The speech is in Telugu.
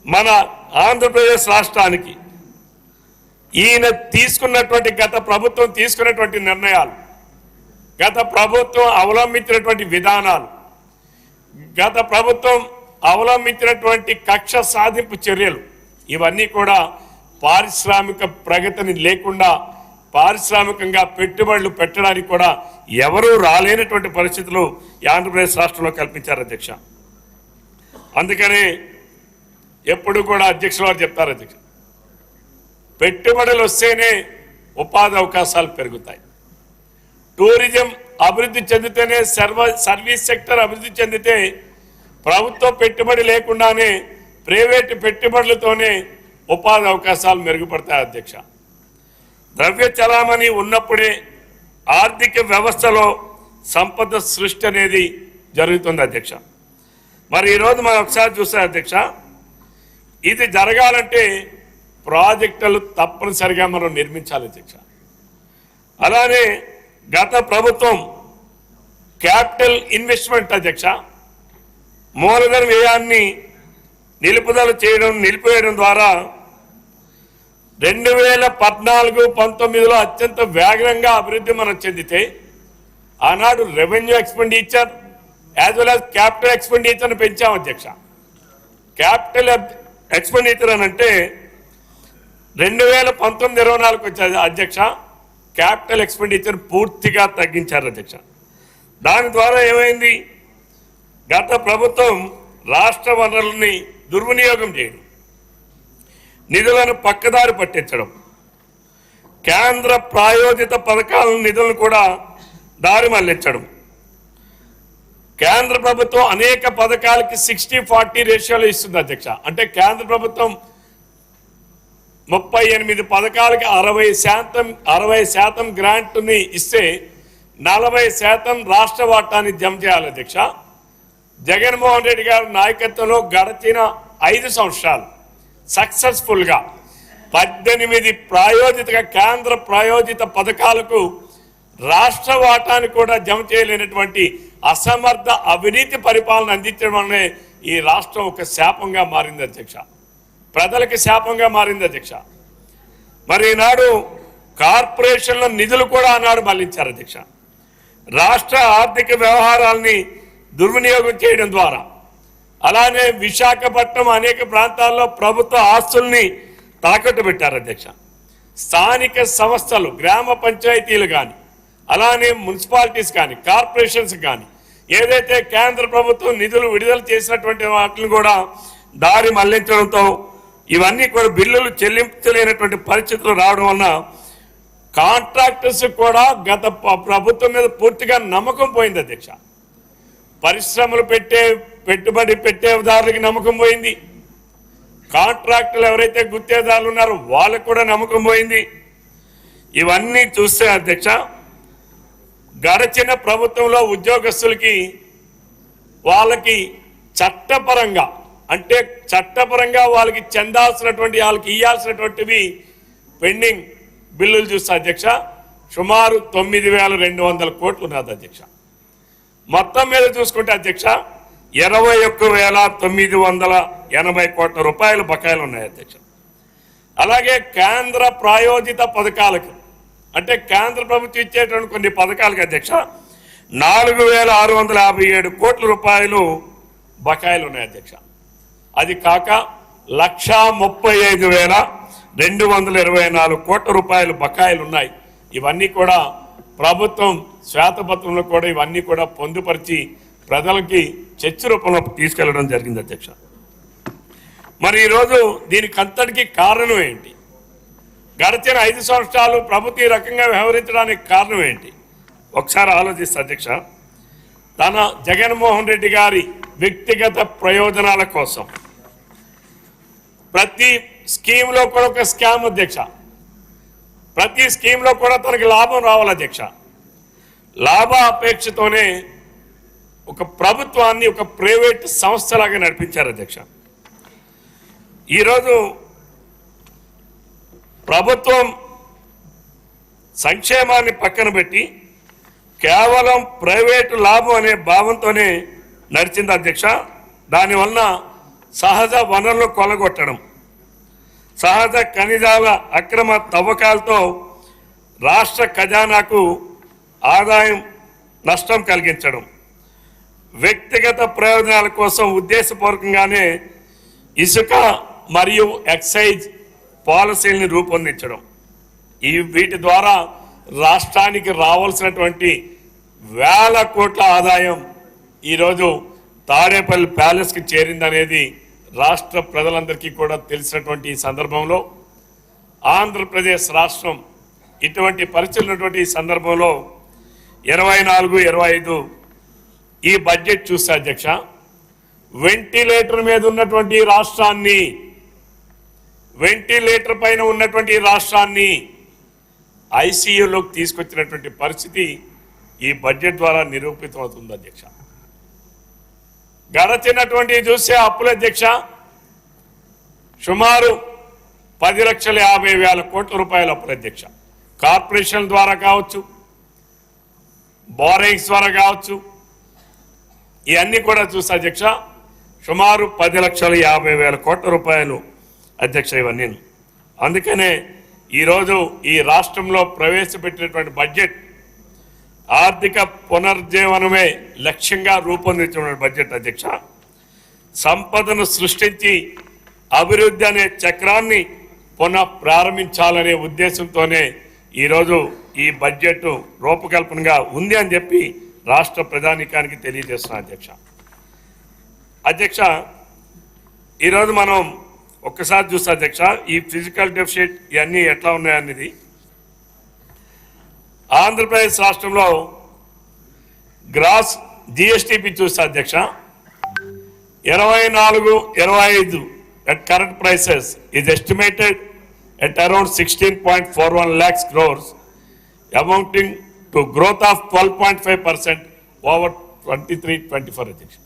మన ఆంధ్రప్రదేశ్ రాష్ట్రానికి ఈయన తీసుకున్నటువంటి గత ప్రభుత్వం తీసుకున్నటువంటి నిర్ణయాలు, గత ప్రభుత్వం అవలంబించినటువంటి విధానాలు, గత ప్రభుత్వం అవలంబించినటువంటి కక్ష సాధింపు చర్యలు ఇవన్నీ కూడా పారిశ్రామిక ప్రగతిని లేకుండా పారిశ్రామికంగా పెట్టుబడులు పెట్టడానికి కూడా ఎవరూ రాలేనటువంటి పరిస్థితులు ఆంధ్రప్రదేశ్ రాష్ట్రంలో కల్పించారు అధ్యక్ష. అందుకనే ఎప్పుడు కూడా అధ్యక్షుల వారు చెప్తారు అధ్యక్ష, పెట్టుబడులు వస్తేనే ఉపాధి అవకాశాలు పెరుగుతాయి. టూరిజం అభివృద్ధి చెందితేనే సర్వీస్ సెక్టర్ అభివృద్ధి చెందితే ప్రభుత్వ పెట్టుబడి లేకుండానే ప్రైవేటు పెట్టుబడులతోనే ఉపాధి అవకాశాలు మెరుగుపడతాయి అధ్యక్ష. ద్రవ్య చలామణి ఉన్నప్పుడే ఆర్థిక వ్యవస్థలో సంపద సృష్టి అనేది జరుగుతుంది అధ్యక్ష. మరి ఈరోజు మనం ఒకసారి చూస్తే అధ్యక్ష, ఇది జరగాలంటే ప్రాజెక్టులు తప్పనిసరిగా మనం నిర్మించాలి అధ్యక్ష. అలానే గత ప్రభుత్వం క్యాపిటల్ ఇన్వెస్ట్మెంట్ అధ్యక్ష మూలధన వ్యయాన్ని నిలిపివేయడం ద్వారా 2014-19లో అత్యంత వేగంగా అభివృద్ధి మనం చెందితే ఆనాడు revenue expenditure as well as capital ఎక్స్పెండిచర్ని పెంచాం అధ్యక్ష. క్యాపిటల్ ఎక్స్పెండిచర్ అని అంటే 2019-24 వచ్చేది అధ్యక్ష. క్యాపిటల్ ఎక్స్పెండిచర్ పూర్తిగా తగ్గించారు అధ్యక్ష. దాని ద్వారా ఏమైంది, గత ప్రభుత్వం రాష్ట్ర వనరుల్ని దుర్వినియోగం చేయడం, నిధులను పక్కదారి పట్టించడం, కేంద్ర ప్రాయోజిత పథకాల నిధులను కూడా దారి మళ్లించడం. కేంద్ర ప్రభుత్వం అనేక పథకాలకి 60-40 రేషియోలో ఇస్తుంది అధ్యక్ష. అంటే కేంద్ర ప్రభుత్వం 38 పథకాలకి 60% గ్రాంట్ని ఇస్తే 40% రాష్ట్ర వాటాన్ని జమ చేయాలి అధ్యక్ష. జగన్మోహన్ రెడ్డి గారి నాయకత్వంలో గడిచిన 5 సంవత్సరాలు సక్సెస్ఫుల్గా 18 కేంద్ర ప్రాయోజిత పథకాలకు రాష్ట్ర వాటాన్ని కూడా జమ చేయలేనటువంటి అసమర్థ అవినీతి పరిపాలన అందించడం వల్లనే ఈ రాష్ట్రం ఒక శాపంగా మారింది అధ్యక్ష, ప్రజలకి శాపంగా మారింది అధ్యక్ష. మరి ఈనాడు కార్పొరేషన్ల నిధులు కూడా ఆనాడు మళ్లించారు అధ్యక్ష. రాష్ట్ర ఆర్థిక వ్యవహారాల్ని దుర్వినియోగం చేయడం ద్వారా, అలానే విశాఖపట్నం అనేక ప్రాంతాల్లో ప్రభుత్వ ఆస్తుల్ని తాకట్టు పెట్టారు అధ్యక్ష. స్థానిక సంస్థలు, గ్రామ పంచాయతీలు కానీ, అలానే మున్సిపాలిటీస్ కానీ, కార్పొరేషన్స్ కానీ ఏదైతే కేంద్ర ప్రభుత్వం నిధులు విడుదల చేసినటువంటి వాటిని కూడా దారి మళ్లించడంతో ఇవన్నీ కూడా బిల్లులు చెల్లించలేనటువంటి పరిస్థితులు రావడం వలన కాంట్రాక్టర్స్ కూడా గత ప్రభుత్వం మీద పూర్తిగా నమ్మకం పోయింది అధ్యక్ష. పరిశ్రమలు పెట్టుబడి పెట్టేదారులకి నమ్మకం పోయింది. కాంట్రాక్టర్లు ఎవరైతే గుత్తేదారులు ఉన్నారో వాళ్ళకు కూడా నమ్మకం పోయింది. ఇవన్నీ చూస్తే అధ్యక్ష, గడిచిన ప్రభుత్వంలో ఉద్యోగస్తులకి వాళ్ళకి చట్టపరంగా వాళ్ళకి చెందాల్సినటువంటి, వాళ్ళకి ఇవ్వాల్సినటువంటివి పెండింగ్ బిల్లులు చూస్తే అధ్యక్ష సుమారు 9,200 కోట్లు ఉన్నది అధ్యక్ష. మొత్తం మీద చూసుకుంటే అధ్యక్ష 21,980 కోట్ల రూపాయలు బకాయిలు ఉన్నాయి అధ్యక్ష. అలాగే కేంద్ర ప్రాయోజిత పథకాలకు, అంటే కేంద్ర ప్రభుత్వం ఇచ్చేటువంటి కొన్ని పథకాలకు అధ్యక్ష 4,657 కోట్ల రూపాయలు బకాయిలు ఉన్నాయి అధ్యక్ష. అది కాక 135,224 కోట్ల రూపాయలు బకాయిలు ఉన్నాయి. ఇవన్నీ కూడా ప్రభుత్వం శ్వేతపత్రంలో కూడా ఇవన్నీ కూడా పొందుపరిచి ప్రజలకి చర్చ రూపంలో తీసుకెళ్లడం జరిగింది అధ్యక్ష. మరి ఈరోజు దీనికి అంతటికీ కారణం ఏంటి? గడిచిన 5 సంవత్సరాలు ప్రభుత్వం ఈ రకంగా వ్యవహరించడానికి కారణం ఏంటి? ఒకసారి ఆలోచిస్తే అధ్యక్ష, తన జగన్మోహన్ రెడ్డి గారి వ్యక్తిగత ప్రయోజనాల కోసం ప్రతి స్కీమ్లో కూడా ఒక స్కామ్ అధ్యక్ష. ప్రతి స్కీమ్లో కూడా తనకి లాభం రావాలి అధ్యక్ష. లాభ అపేక్షతోనే ఒక ప్రభుత్వాన్ని ఒక ప్రైవేట్ సంస్థలాగా నడిపించారు అధ్యక్ష. ఈరోజు ప్రభుత్వం సంక్షేమాన్ని పక్కన పెట్టి కేవలం ప్రైవేటు లాభం అనే భావంతోనే నడిచింది అధ్యక్ష. దానివల్ల సహజ వనరులు కొలగొట్టడం, సహజ ఖనిజాల అక్రమ తవ్వకాలతో రాష్ట్ర ఖజానాకు ఆదాయం నష్టం కలిగించడం, వ్యక్తిగత ప్రయోజనాల కోసం ఉద్దేశపూర్వకంగానే ఇసుక మరియు ఎక్సైజ్ పాలసీలను రూపొందించడం, వీటి ద్వారా రాష్ట్రానికి రావాల్సినటువంటి వేల కోట్ల ఆదాయం ఈరోజు తాడేపల్లి ప్యాలెస్కి చేరిందనేది రాష్ట్ర ప్రజలందరికీ కూడా తెలిసినటువంటి ఈ సందర్భంలో ఆంధ్రప్రదేశ్ రాష్ట్రం ఇటువంటి పరిస్థితులు ఉన్నటువంటి ఈ సందర్భంలో 24-25 ఈ బడ్జెట్ చూస్తే అధ్యక్ష, వెంటిలేటర్ మీద ఉన్నటువంటి రాష్ట్రాన్ని, వెంటిలేటర్ పైన ఉన్నటువంటి రాష్ట్రాన్ని ఐసీయూలోకి తీసుకొచ్చినటువంటి పరిస్థితి ఈ బడ్జెట్ ద్వారా నిరూపితమవుతుంది అధ్యక్ష. గడచినటువంటి చూసే అప్పుల అధ్యక్ష సుమారు 10,50,000 కోట్ల రూపాయల అప్పుల అధ్యక్ష. కార్పొరేషన్ ద్వారా కావచ్చు, బారోయింగ్స్ ద్వారా కావచ్చు, ఇవన్నీ కూడా చూస్తే అధ్యక్ష సుమారు 10,50,000 కోట్ల రూపాయలు అధ్యక్ష ఇవన్నీ. అందుకనే ఈరోజు ఈ రాష్ట్రంలో ప్రవేశపెట్టినటువంటి బడ్జెట్ ఆర్థిక పునర్జీవనమే లక్ష్యంగా రూపొందించిన బడ్జెట్ అధ్యక్ష. సంపదను సృష్టించి అభివృద్ధి అనే చక్రాన్ని పునః ప్రారంభించాలనే ఉద్దేశంతోనే ఈరోజు ఈ బడ్జెట్ రూపకల్పనగా ఉంది అని చెప్పి రాష్ట్ర ప్రజానీకానికి తెలియజేస్తున్నా అధ్యక్ష. అధ్యక్ష, ఈరోజు మనం ఒక్కసారి చూస్తే అధ్యక్ష ఈ ఫిజికల్ డెఫిసిట్ ఇవన్నీ ఎట్లా ఉన్నాయనేది ఆంధ్రప్రదేశ్ రాష్ట్రంలో గ్రాస్ జిఎస్టిపి చూస్తే అధ్యక్ష 24-25 at current prices is estimated at around 16.41 lakhs crores, amounting to growth of 12.5% over 23-24 అధ్యక్ష.